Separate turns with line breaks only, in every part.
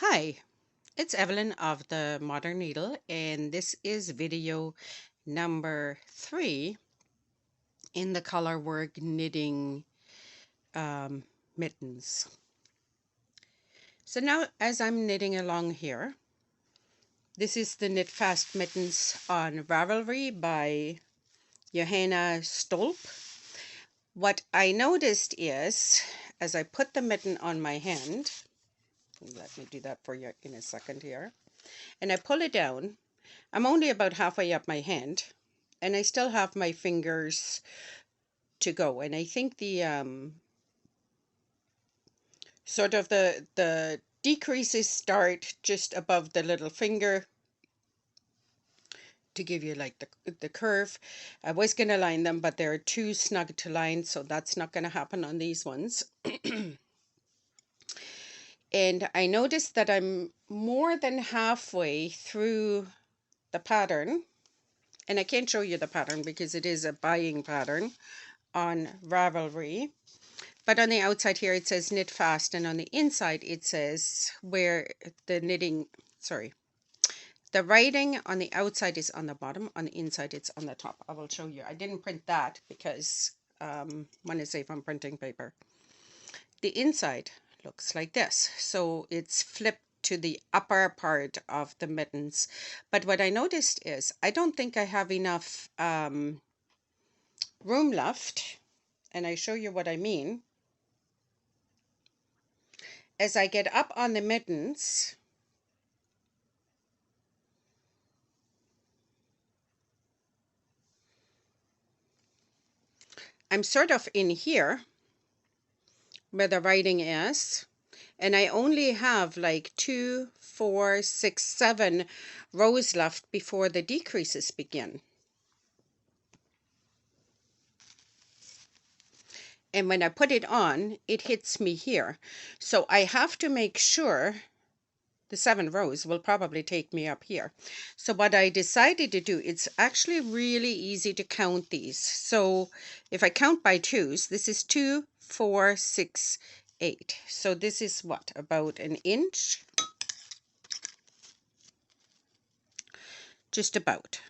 Hi, it's Evelyn of the Modern Needle, and this is video number 3 in the color work knitting um, mittens. So now, as I'm knitting along here, this is the Knit Fast Mittens on Ravelry by Johanna Stolp. What I noticed is, as I put the mitten on my hand, let me do that for you in a second here, and I pull it down, I'm only about halfway up my hand, and I still have my fingers to go. And I think the sort of the decreases start just above the little finger to give you like the curve. I was going to line them, but they're too snug to line, so that's not going to happen on these ones. And I noticed that I'm more than halfway through the pattern, and I can't show you the pattern because it is a buying pattern on Ravelry. But on the outside here, it says knit fast. And on the inside, it says where the knitting, sorry, the writing on the outside is on the bottom. On the inside, it's on the top. I will show you. I didn't print that because want to save on printing paper. The inside looks like this. So it's flipped to the upper part of the mittens. But what I noticed is I don't think I have enough room left. And I show you what I mean. As I get up on the mittens, I'm sort of in here where the writing is, and I only have like 2, 4, 6, 7 rows left before the decreases begin. And when I put it on, it hits me here. So I have to make sure the 7 rows will probably take me up here. So what I decided to do, it's actually really easy to count these. So if I count by twos, this is 2, 4, 6, 8. So this is what, about an inch? Just about.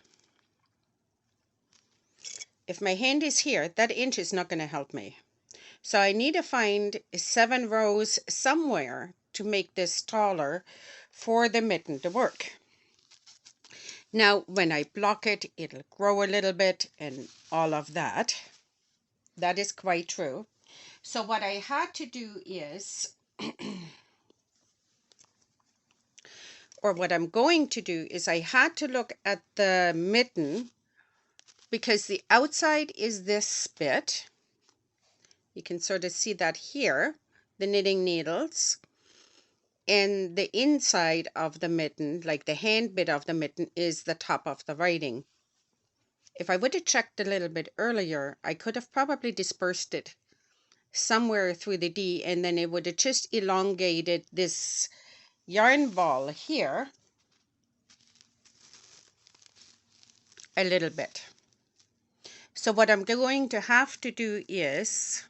If my hand is here, that inch is not going to help me. So I need to find 7 rows somewhere to make this taller for the mitten to work. Now, when I block it, it'll grow a little bit and all of that. That is quite true. So what I had to do is, or what I'm going to do is I had to look at the mitten because the outside is this bit. You can sort of see that here, the knitting needles. And the inside of the mitten, like the hand bit of the mitten, is the top of the writing. If I would have checked a little bit earlier, I could have probably dispersed it somewhere through the D, and then it would have just elongated this yarn ball here a little bit. So what I'm going to have to do is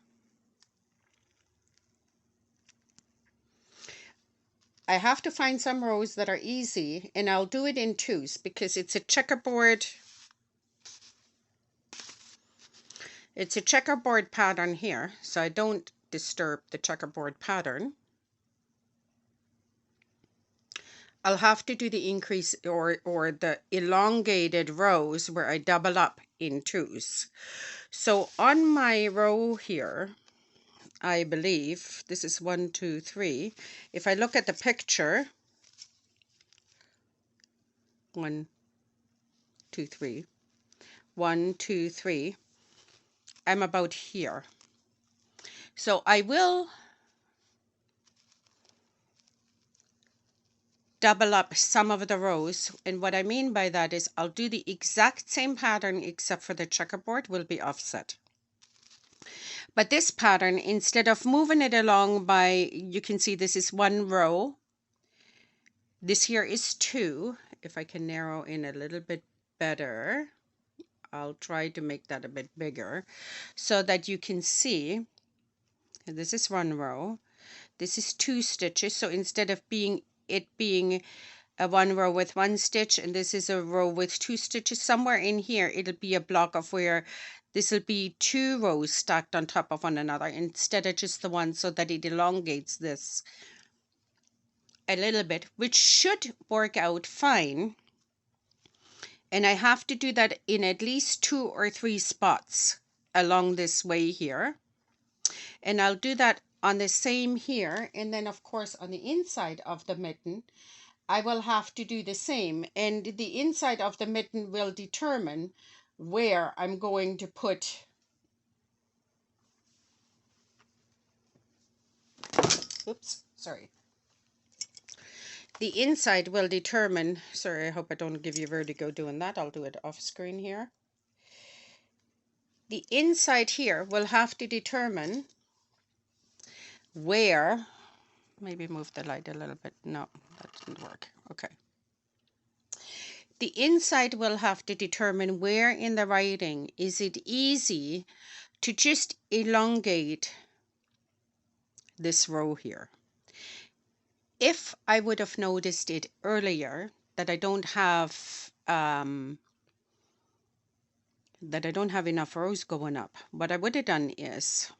I have to find some rows that are easy, and I'll do it in twos because it's a checkerboard. It's a checkerboard pattern here, so I don't disturb the checkerboard pattern. I'll have to do the increase or the elongated rows where I double up in twos. So on my row here, I believe this is 1, 2, 3. If I look at the picture, 1, 2, 3, 1, 2, 3, I'm about here. So I will double up some of the rows, and what I mean by that is I'll do the exact same pattern except for the checkerboard will be offset. But this pattern, instead of moving it along by, you can see this is 1 row, this here is 2. If I can narrow in a little bit better, I'll try to make that a bit bigger so that you can see this is 1 row, this is 2 stitches. So instead of being it being a one row with one stitch, and this is a row with two stitches. Somewhere in here it'll be a block of where this will be two rows stacked on top of one another instead of just the one, so that it elongates this a little bit, which should work out fine. And I have to do that in at least 2 or 3 spots along this way here. And I'll do that on the same here. And then of course on the inside of the mitten, I will have to do the same. And the inside of the mitten will determine where I'm going to put, oops, sorry. The inside will determine, sorry, I hope I don't give you vertigo doing that. I'll do it off screen here. The inside here will have to determine where, maybe move the light a little bit. No, that didn't work. Okay. The inside will have to determine where in the writing is it easy to just elongate this row here. If I would have noticed it earlier that I don't have enough rows going up, what I would have done is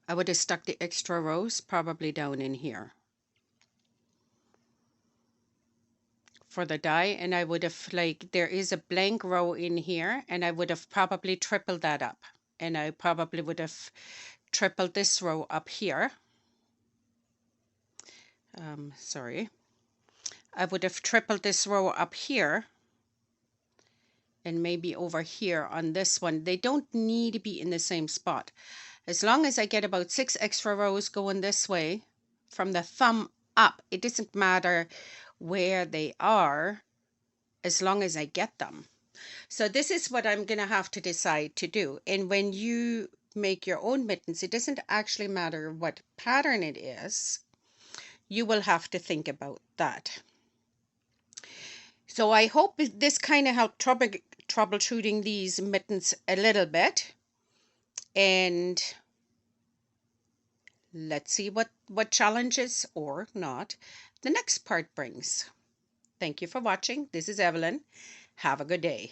I would have stuck the extra rows probably down in here for the die, and I would have, like, there is a blank row in here, and I would have probably tripled that up, and I probably would have tripled this row up here. Sorry, I would have tripled this row up here, and maybe over here on this one. They don't need to be in the same spot. As long as I get about 6 extra rows going this way from the thumb up, it doesn't matter where they are as long as I get them. So this is what I'm going to have to decide to do. And when you make your own mittens, it doesn't actually matter what pattern it is. You will have to think about that. So I hope this kind of helped troubleshooting these mittens a little bit. And let's see what challenges or not the next part brings. Thank you for watching. This is Evelyn. Have a good day.